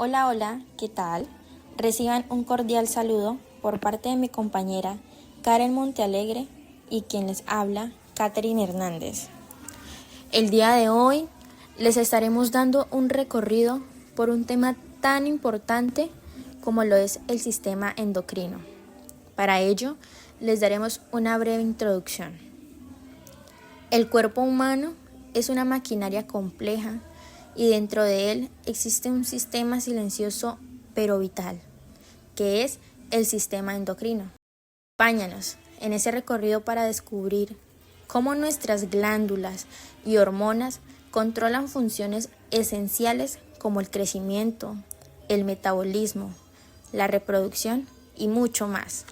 Hola, hola, ¿qué tal? Reciban un cordial saludo por parte de mi compañera Karen Montealegre y quien les habla, Catherine Hernández. El día de hoy les estaremos dando un recorrido por un tema tan importante como lo es el sistema endocrino. Para ello, les daremos una breve introducción. El cuerpo humano es una maquinaria compleja y dentro de él existe un sistema silencioso pero vital, que es el sistema endocrino. Acompáñanos en ese recorrido para descubrir cómo nuestras glándulas y hormonas controlan funciones esenciales como el crecimiento, el metabolismo, la reproducción y mucho más.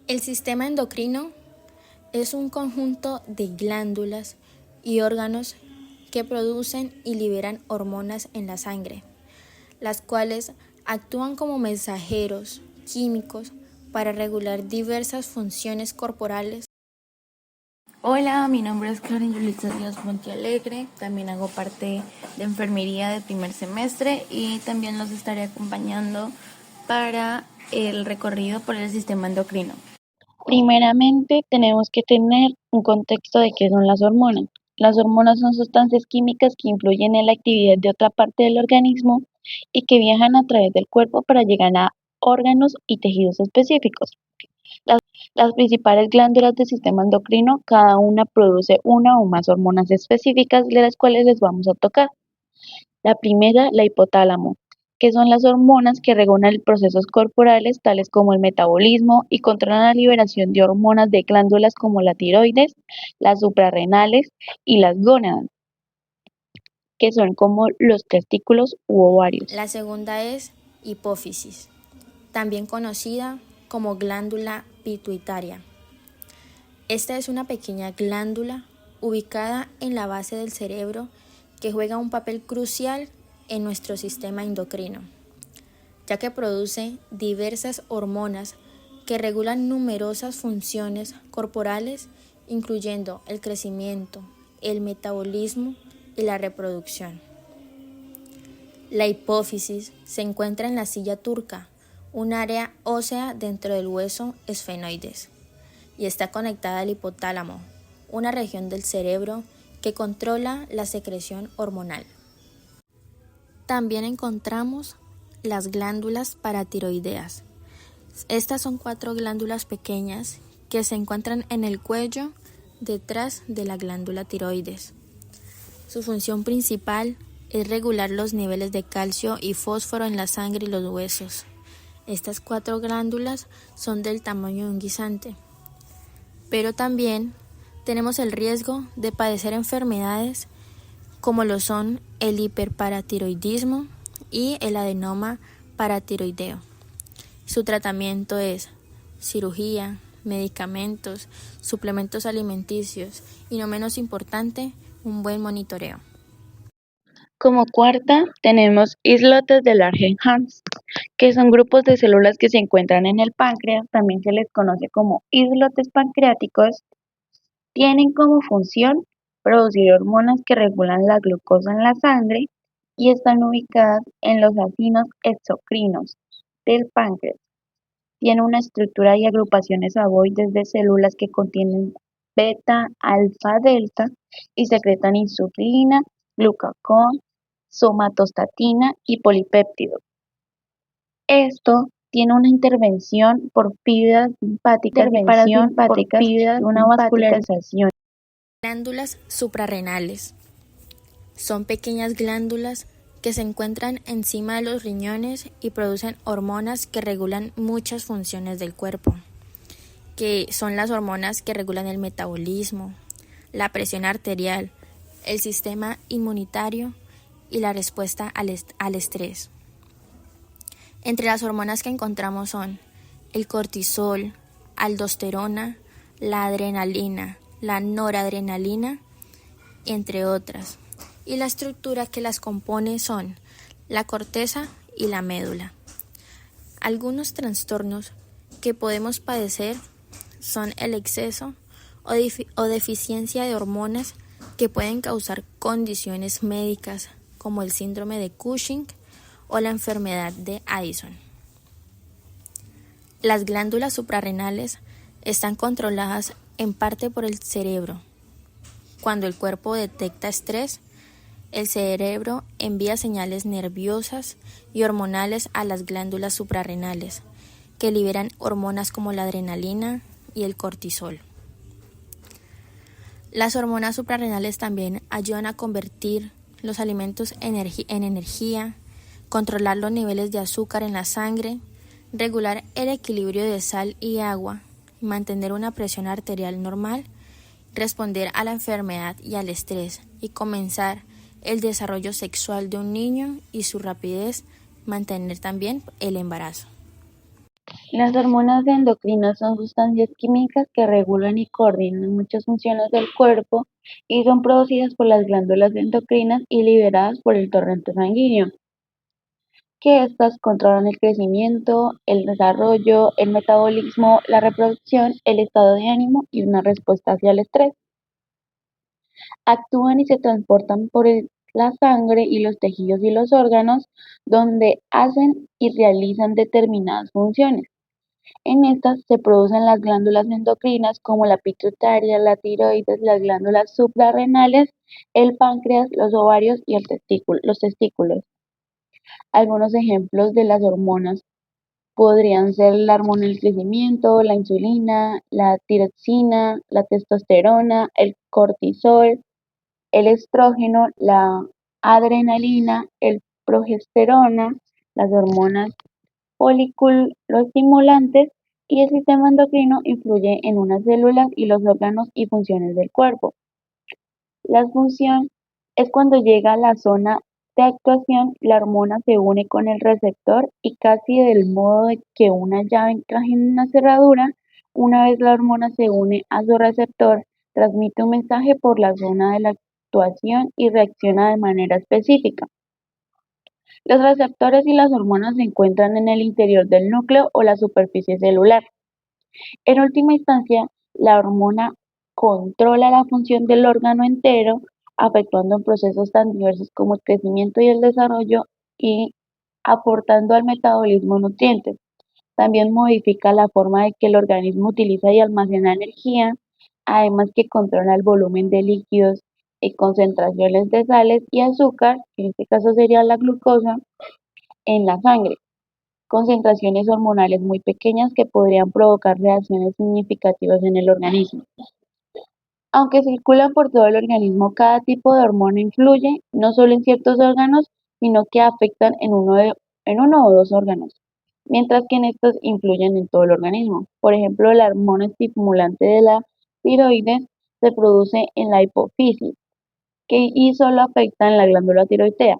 El sistema endocrino es un conjunto de glándulas y órganos que producen y liberan hormonas en la sangre, las cuales actúan como mensajeros químicos para regular diversas funciones corporales. Hola, mi nombre es Karen Yulitza Díaz Montealegre, también hago parte de enfermería de primer semestre y también los estaré acompañando para el recorrido por el sistema endocrino. Primeramente, tenemos que tener un contexto de qué son las hormonas. Las hormonas son sustancias químicas que influyen en la actividad de otra parte del organismo y que viajan a través del cuerpo para llegar a órganos y tejidos específicos. Las principales glándulas del sistema endocrino, cada una produce una o más hormonas específicas de las cuales les vamos a tocar. La primera, la hipotálamo, que son las hormonas que regulan procesos corporales tales como el metabolismo y controlan la liberación de hormonas de glándulas como la tiroides, las suprarrenales y las gónadas, que son como los testículos u ovarios. La segunda es hipófisis, también conocida como glándula pituitaria. Esta es una pequeña glándula ubicada en la base del cerebro que juega un papel crucial en nuestro sistema endocrino, ya que produce diversas hormonas que regulan numerosas funciones corporales, incluyendo el crecimiento, el metabolismo y la reproducción. La hipófisis se encuentra en la silla turca, un área ósea dentro del hueso esfenoides, y está conectada al hipotálamo, una región del cerebro que controla la secreción hormonal. También encontramos las glándulas paratiroideas. Estas son 4 glándulas pequeñas que se encuentran en el cuello detrás de la glándula tiroides. Su función principal es regular los niveles de calcio y fósforo en la sangre y los huesos. Estas 4 glándulas son del tamaño de un guisante, pero también tenemos el riesgo de padecer enfermedades como lo son el hiperparatiroidismo y el adenoma paratiroideo. Su tratamiento es cirugía, medicamentos, suplementos alimenticios y, no menos importante, un buen monitoreo. Como cuarta, tenemos islotes de Langerhans, que son grupos de células que se encuentran en el páncreas, también se les conoce como islotes pancreáticos. Tienen como función producir hormonas que regulan la glucosa en la sangre y están ubicadas en los acinos exocrinos del páncreas. Tiene una estructura y agrupaciones ovoides de células que contienen beta, alfa, delta y secretan insulina, glucagón, somatostatina y polipéptidos. Esto tiene una intervención por fibras simpáticas y una vascularización. Glándulas suprarrenales. Son pequeñas glándulas que se encuentran encima de los riñones y producen hormonas que regulan muchas funciones del cuerpo, que son las hormonas que regulan el metabolismo, la presión arterial, el sistema inmunitario y la respuesta al estrés. Entre las hormonas que encontramos son el cortisol, aldosterona, la adrenalina, la noradrenalina, entre otras. Y la estructura que las compone son la corteza y la médula. Algunos trastornos que podemos padecer son el exceso o deficiencia de hormonas que pueden causar condiciones médicas como el síndrome de Cushing o la enfermedad de Addison. Las glándulas suprarrenales están controladas en parte por el cerebro. Cuando el cuerpo detecta estrés, el cerebro envía señales nerviosas y hormonales a las glándulas suprarrenales, que liberan hormonas como la adrenalina y el cortisol. Las hormonas suprarrenales también ayudan a convertir los alimentos en energía, controlar los niveles de azúcar en la sangre, regular el equilibrio de sal y agua, mantener una presión arterial normal, responder a la enfermedad y al estrés y comenzar el desarrollo sexual de un niño y su rapidez, mantener también el embarazo. Las hormonas endocrinas son sustancias químicas que regulan y coordinan muchas funciones del cuerpo y son producidas por las glándulas endocrinas y liberadas por el torrente sanguíneo, que estas controlan el crecimiento, el desarrollo, el metabolismo, la reproducción, el estado de ánimo y una respuesta hacia el estrés. Actúan y se transportan por la sangre y los tejidos y los órganos, donde hacen y realizan determinadas funciones. En estas se producen las glándulas endocrinas como la pituitaria, la tiroides, las glándulas suprarrenales, el páncreas, los ovarios y los testículos. Algunos ejemplos de las hormonas podrían ser la hormona del crecimiento, la insulina, la tiroxina, la testosterona, el cortisol, el estrógeno, la adrenalina, el progesterona, las hormonas foliculoestimulantes y el sistema endocrino influye en unas células y los órganos y funciones del cuerpo. La función es cuando llega a la zona de actuación, la hormona se une con el receptor y casi del modo de que una llave encaje en una cerradura, una vez la hormona se une a su receptor, transmite un mensaje por la zona de la actuación y reacciona de manera específica. Los receptores y las hormonas se encuentran en el interior del núcleo o la superficie celular. En última instancia, la hormona controla la función del órgano entero, afectando en procesos tan diversos como el crecimiento y el desarrollo y aportando al metabolismo nutrientes. También modifica la forma de que el organismo utiliza y almacena energía, además que controla el volumen de líquidos y concentraciones de sales y azúcar, que en este caso sería la glucosa, en la sangre, concentraciones hormonales muy pequeñas que podrían provocar reacciones significativas en el organismo. Aunque circulan por todo el organismo, cada tipo de hormona influye no solo en ciertos órganos, sino que afectan en uno o dos órganos, mientras que en estos influyen en todo el organismo. Por ejemplo, la hormona estimulante de la tiroides se produce en la hipófisis y solo afecta en la glándula tiroidea.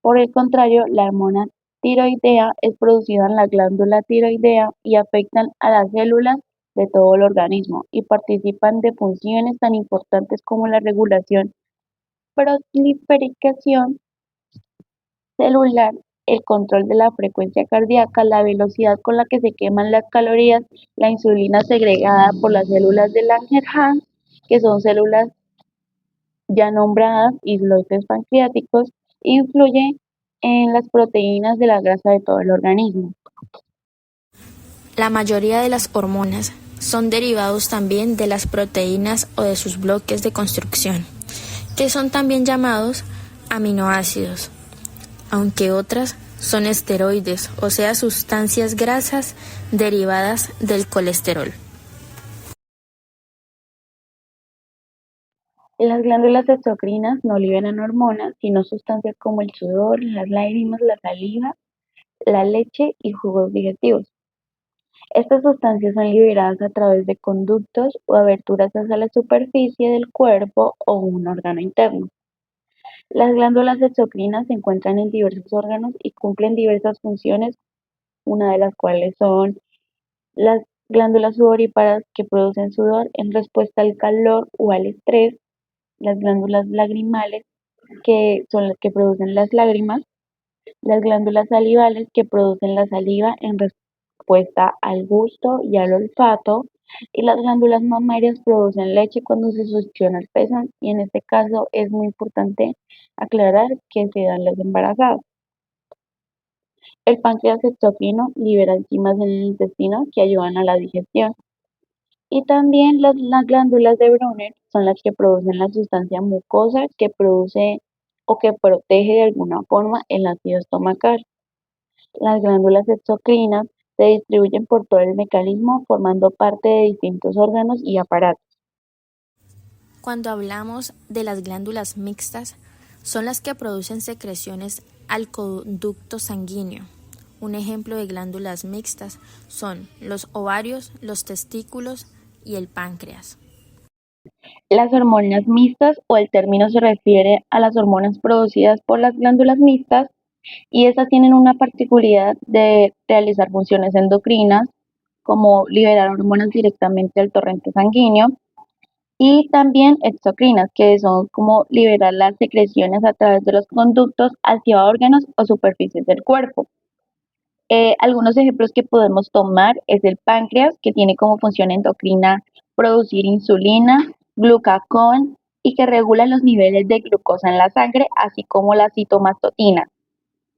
Por el contrario, la hormona tiroidea es producida en la glándula tiroidea y afectan a las células de todo el organismo y participan de funciones tan importantes como la regulación, proliferación celular, el control de la frecuencia cardíaca, la velocidad con la que se queman las calorías, la insulina segregada por las células de Langerhans, que son células ya nombradas islotes pancreáticos, influye en las proteínas de la grasa de todo el organismo. La mayoría de las hormonas son derivados también de las proteínas o de sus bloques de construcción, que son también llamados aminoácidos, aunque otras son esteroides, o sea, sustancias grasas derivadas del colesterol. Las glándulas exocrinas no liberan hormonas, sino sustancias como el sudor, las lágrimas, la saliva, la leche y jugos digestivos. Estas sustancias son liberadas a través de conductos o aberturas hacia la superficie del cuerpo o un órgano interno. Las glándulas exocrinas se encuentran en diversos órganos y cumplen diversas funciones, una de las cuales son las glándulas sudoríparas que producen sudor en respuesta al calor o al estrés, las glándulas lagrimales que son las que producen las lágrimas, las glándulas salivales que producen la saliva en respuesta al gusto y al olfato, y las glándulas mamarias producen leche cuando se succiona el pezón, y en este caso es muy importante aclarar que se dan las embarazadas. El páncreas exocrino libera enzimas en el intestino que ayudan a la digestión. Y también las glándulas de Brunner son las que producen la sustancia mucosa que produce o que protege de alguna forma el ácido estomacal. Las glándulas exocrinas se distribuyen por todo el mecanismo formando parte de distintos órganos y aparatos. Cuando hablamos de las glándulas mixtas, son las que producen secreciones al conducto sanguíneo. Un ejemplo de glándulas mixtas son los ovarios, los testículos y el páncreas. Las hormonas mixtas o el término se refiere a las hormonas producidas por las glándulas mixtas y estas tienen una particularidad de realizar funciones endocrinas como liberar hormonas directamente al torrente sanguíneo y también exocrinas, que son como liberar las secreciones a través de los conductos hacia órganos o superficies del cuerpo. Algunos ejemplos que podemos tomar es el páncreas, que tiene como función endocrina producir insulina, glucagón y que regula los niveles de glucosa en la sangre, así como la citomatotina.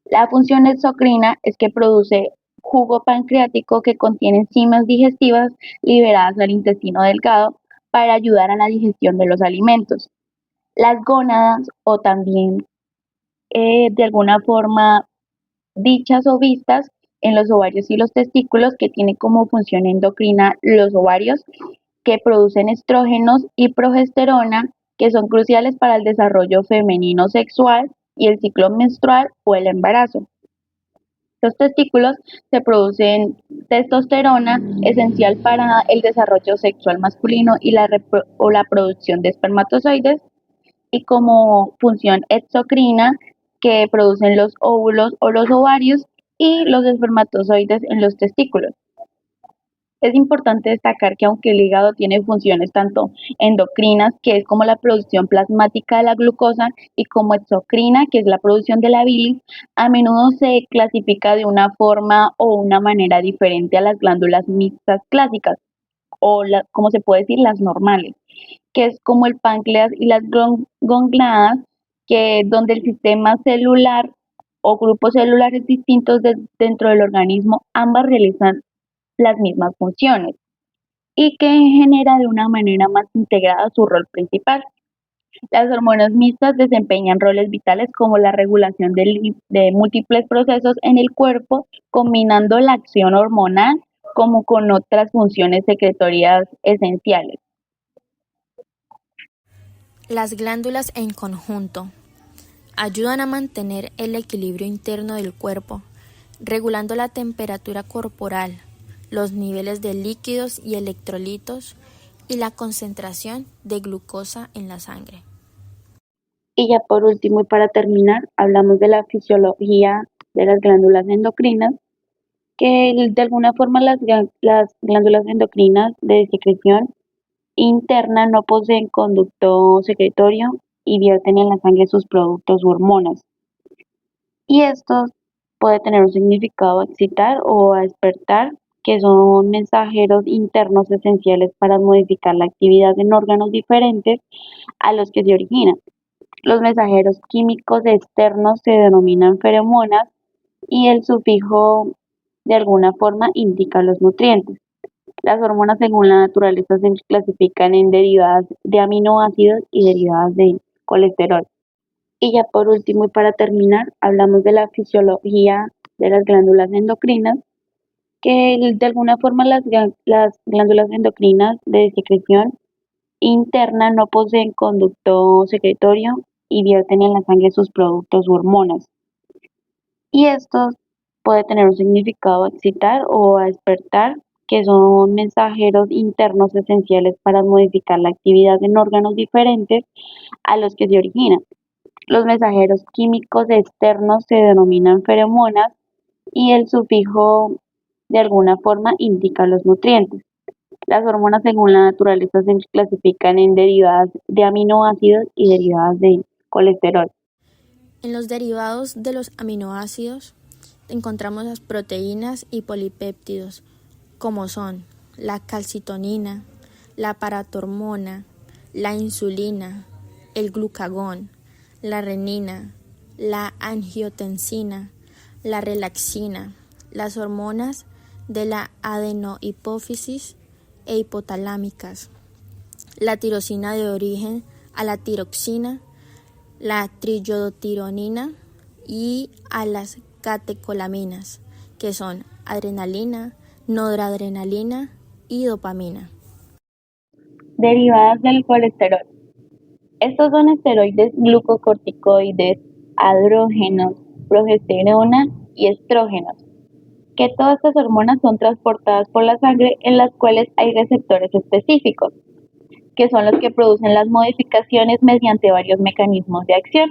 La función exocrina es que produce jugo pancreático que contiene enzimas digestivas liberadas al intestino delgado para ayudar a la digestión de los alimentos. Las gónadas o también de alguna forma dichas o vistas en los ovarios y los testículos que tienen como función endocrina los ovarios que producen estrógenos y progesterona que son cruciales para el desarrollo femenino sexual y el ciclo menstrual o el embarazo. Los testículos se producen testosterona, esencial para el desarrollo sexual masculino y la producción de espermatozoides, y como función exocrina, que producen los óvulos o los ovarios y los espermatozoides en los testículos. Es importante destacar que aunque el hígado tiene funciones tanto endocrinas, que es como la producción plasmática de la glucosa, y como exocrina, que es la producción de la bilis, a menudo se clasifica de una forma o una manera diferente a las glándulas mixtas clásicas, o como se puede decir, las normales, que es como el páncreas y las gongnadas, que donde el sistema celular o grupos celulares distintos dentro del organismo ambas realizan las mismas funciones y que genera de una manera más integrada su rol principal. Las hormonas mixtas desempeñan roles vitales como la regulación de múltiples procesos en el cuerpo, combinando la acción hormonal como con otras funciones secretorias esenciales. Las glándulas en conjunto ayudan a mantener el equilibrio interno del cuerpo, regulando la temperatura corporal, los niveles de líquidos y electrolitos y la concentración de glucosa en la sangre. Y ya por último y para terminar, hablamos de la fisiología de las glándulas endocrinas, que de alguna forma las glándulas endocrinas de secreción interna no poseen conducto secretorio y vierten en la sangre sus productos u hormonas. Y esto puede tener un significado a excitar o a despertar, que son mensajeros internos esenciales para modificar la actividad en órganos diferentes a los que se originan. Los mensajeros químicos externos se denominan feromonas y el sufijo de alguna forma indica los nutrientes. Las hormonas, según la naturaleza, se clasifican en derivadas de aminoácidos y derivadas de colesterol. Y ya por último y para terminar, hablamos de la fisiología de las glándulas endocrinas, que de alguna forma las glándulas endocrinas de secreción interna no poseen conducto secretorio y vierten en la sangre sus productos u hormonas. Y esto puede tener un significado a excitar o a despertar, que son mensajeros internos esenciales para modificar la actividad en órganos diferentes a los que se originan. Los mensajeros químicos externos se denominan feromonas y el sufijo de alguna forma indica los nutrientes. Las hormonas, según la naturaleza, se clasifican en derivadas de aminoácidos y derivadas de colesterol. En los derivados de los aminoácidos encontramos las proteínas y polipéptidos, como son la calcitonina, la paratormona, la insulina, el glucagón, la renina, la angiotensina, la relaxina, las hormonas de la adenohipófisis e hipotalámicas, la tirosina de origen a la tiroxina, la triiodotironina y a las catecolaminas, que son adrenalina, noradrenalina y dopamina. Derivadas del colesterol. Estos son esteroides, glucocorticoides, andrógenos, progesterona y estrógenos, que todas estas hormonas son transportadas por la sangre en las cuales hay receptores específicos, que son los que producen las modificaciones mediante varios mecanismos de acción.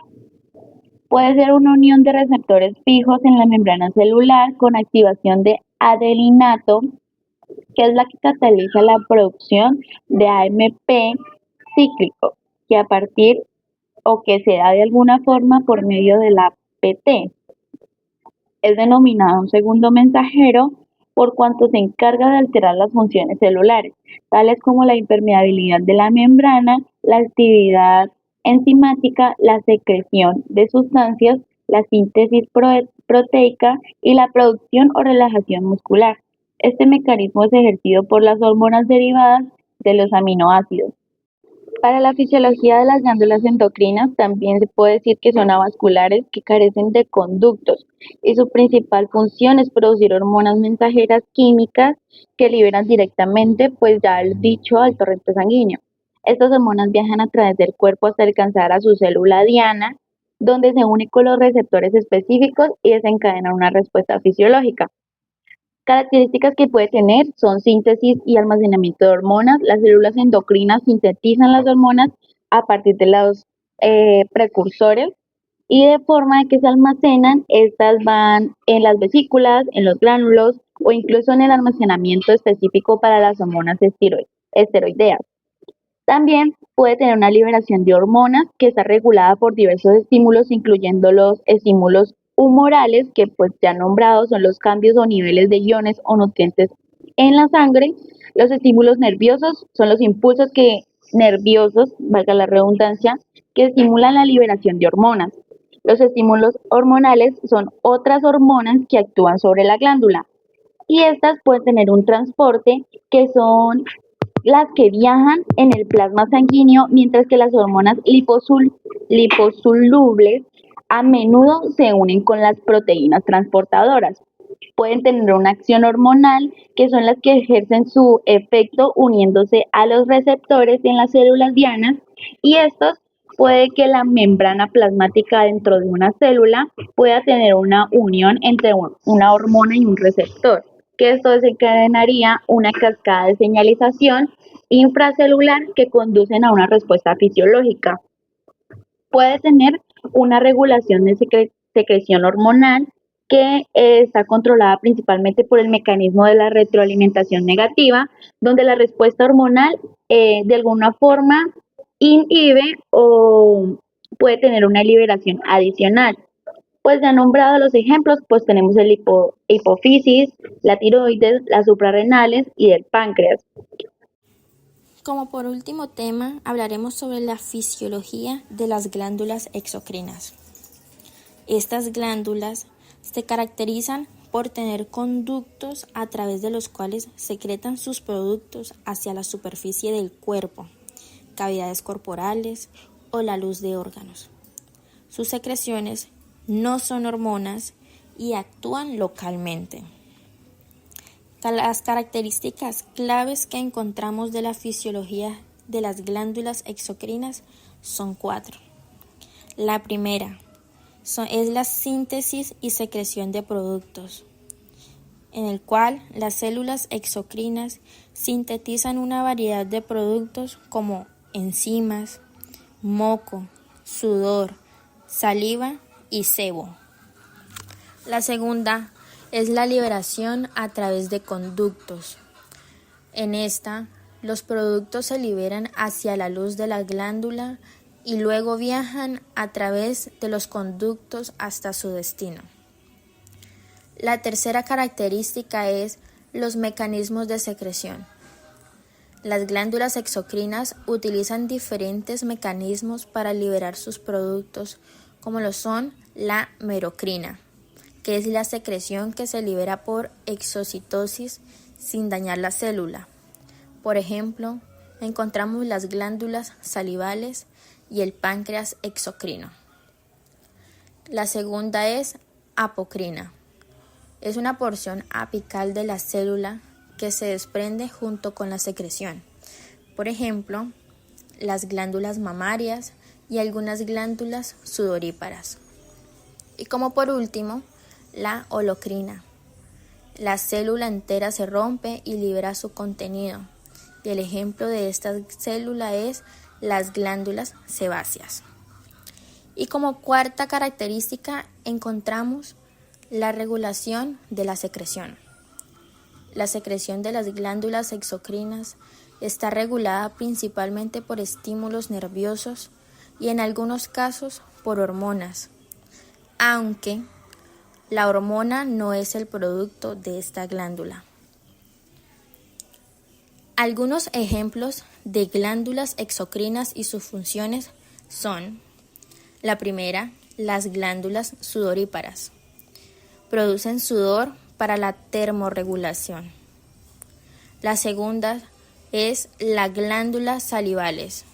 Puede ser una unión de receptores fijos en la membrana celular con activación de adelinato, que es la que cataliza la producción de AMP cíclico, que a partir o que se da de alguna forma por medio de la PT. Es denominado un segundo mensajero por cuanto se encarga de alterar las funciones celulares, tales como la impermeabilidad de la membrana, la actividad enzimática, la secreción de sustancias, la síntesis proteica y la producción o relajación muscular. Este mecanismo es ejercido por las hormonas derivadas de los aminoácidos. Para la fisiología de las glándulas endocrinas también se puede decir que son avasculares que carecen de conductos y su principal función es producir hormonas mensajeras químicas que liberan directamente, pues ya el dicho, al torrente sanguíneo. Estas hormonas viajan a través del cuerpo hasta alcanzar a su célula diana, donde se une con los receptores específicos y desencadena una respuesta fisiológica. Características que puede tener son síntesis y almacenamiento de hormonas. Las células endocrinas sintetizan las hormonas a partir de los precursores y de forma de que se almacenan, estas van en las vesículas, en los gránulos o incluso en el almacenamiento específico para las hormonas esteroideas. También puede tener una liberación de hormonas que está regulada por diversos estímulos, incluyendo los estímulos humorales, que pues ya nombrados son los cambios o niveles de iones o nutrientes en la sangre. Los estímulos nerviosos son los impulsos nerviosos, valga la redundancia, que estimulan la liberación de hormonas. Los estímulos hormonales son otras hormonas que actúan sobre la glándula y estas pueden tener un transporte que son las que viajan en el plasma sanguíneo, mientras que las hormonas liposolubles a menudo se unen con las proteínas transportadoras. Pueden tener una acción hormonal, que son las que ejercen su efecto uniéndose a los receptores en las células dianas, y estos puede que la membrana plasmática dentro de una célula pueda tener una unión entre una hormona y un receptor, que esto desencadenaría una cascada de señalización infracelular que conducen a una respuesta fisiológica. Puede tener una regulación de secreción hormonal que está controlada principalmente por el mecanismo de la retroalimentación negativa, donde la respuesta hormonal de alguna forma inhibe o puede tener una liberación adicional. Pues ya nombrado los ejemplos, pues tenemos el hipófisis, la tiroides, las suprarrenales y el páncreas. Como por último tema, hablaremos sobre la fisiología de las glándulas exocrinas. Estas glándulas se caracterizan por tener conductos a través de los cuales secretan sus productos hacia la superficie del cuerpo, cavidades corporales o la luz de órganos. Sus secreciones no son hormonas y actúan localmente. Las características claves que encontramos de la fisiología de las glándulas exocrinas son 4. La primera es la síntesis y secreción de productos, en el cual las células exocrinas sintetizan una variedad de productos como enzimas, moco, sudor, saliva y sebo. La segunda es la liberación a través de conductos. En esta, los productos se liberan hacia la luz de la glándula y luego viajan a través de los conductos hasta su destino. La tercera característica es los mecanismos de secreción. Las glándulas exocrinas utilizan diferentes mecanismos para liberar sus productos, como lo son la merocrina, que es la secreción que se libera por exocitosis sin dañar la célula. Por ejemplo, encontramos las glándulas salivales y el páncreas exocrino. La segunda es apocrina. Es una porción apical de la célula que se desprende junto con la secreción. Por ejemplo, las glándulas mamarias y algunas glándulas sudoríparas. Y como por último, la holocrina. La célula entera se rompe y libera su contenido. Y el ejemplo de esta célula es las glándulas sebáceas. Y como cuarta característica encontramos la regulación de la secreción. La secreción de las glándulas exocrinas está regulada principalmente por estímulos nerviosos y en algunos casos por hormonas, aunque la hormona no es el producto de esta glándula. Algunos ejemplos de glándulas exocrinas y sus funciones son: la primera, las glándulas sudoríparas. Producen sudor para la termorregulación. La segunda es la glándula salivales,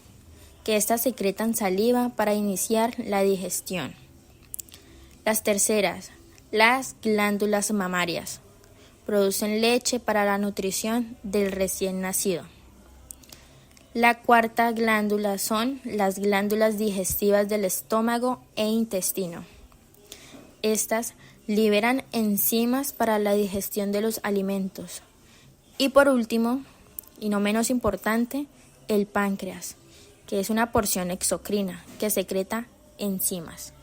que estas secretan saliva para iniciar la digestión. Las terceras, las glándulas mamarias. Producen leche para la nutrición del recién nacido. La cuarta glándula son las glándulas digestivas del estómago e intestino. Estas liberan enzimas para la digestión de los alimentos. Y por último, y no menos importante, el páncreas, que es una porción exocrina que secreta enzimas.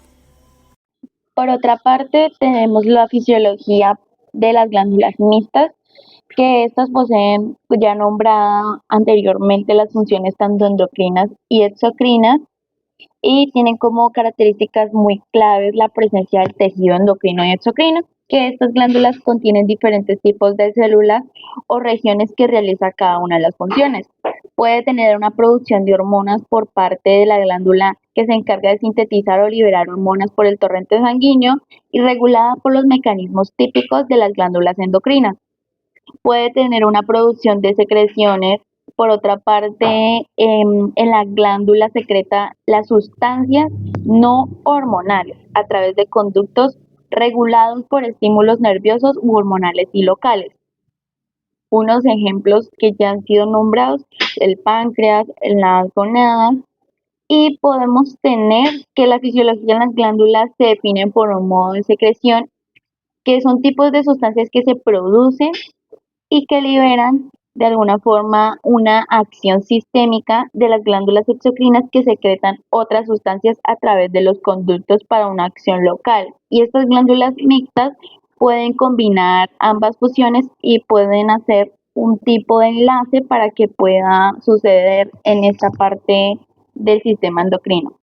Por otra parte, tenemos la fisiología de las glándulas mixtas, que estas poseen, ya nombrada anteriormente, las funciones tanto endocrinas y exocrinas, y tienen como características muy claves la presencia del tejido endocrino y exocrino, que estas glándulas contienen diferentes tipos de células o regiones que realiza cada una de las funciones. Puede tener una producción de hormonas por parte de la glándula que se encarga de sintetizar o liberar hormonas por el torrente sanguíneo y regulada por los mecanismos típicos de las glándulas endocrinas. Puede tener una producción de secreciones. Por otra parte, en la glándula secreta las sustancias no hormonales a través de conductos regulados por estímulos nerviosos u hormonales y locales. Unos ejemplos que ya han sido nombrados: el páncreas, las gonadas, y podemos tener que la fisiología en las glándulas se define por un modo de secreción, que son tipos de sustancias que se producen y que liberan de alguna forma una acción sistémica de las glándulas exocrinas que secretan otras sustancias a través de los conductos para una acción local. Y estas glándulas mixtas pueden combinar ambas funciones y pueden hacer un tipo de enlace para que pueda suceder en esta parte del sistema endocrino.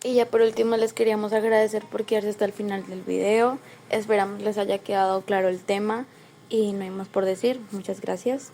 Y ya por último les queríamos agradecer por quedarse hasta el final del video. Esperamos les haya quedado claro el tema y no hay más por decir. Muchas gracias.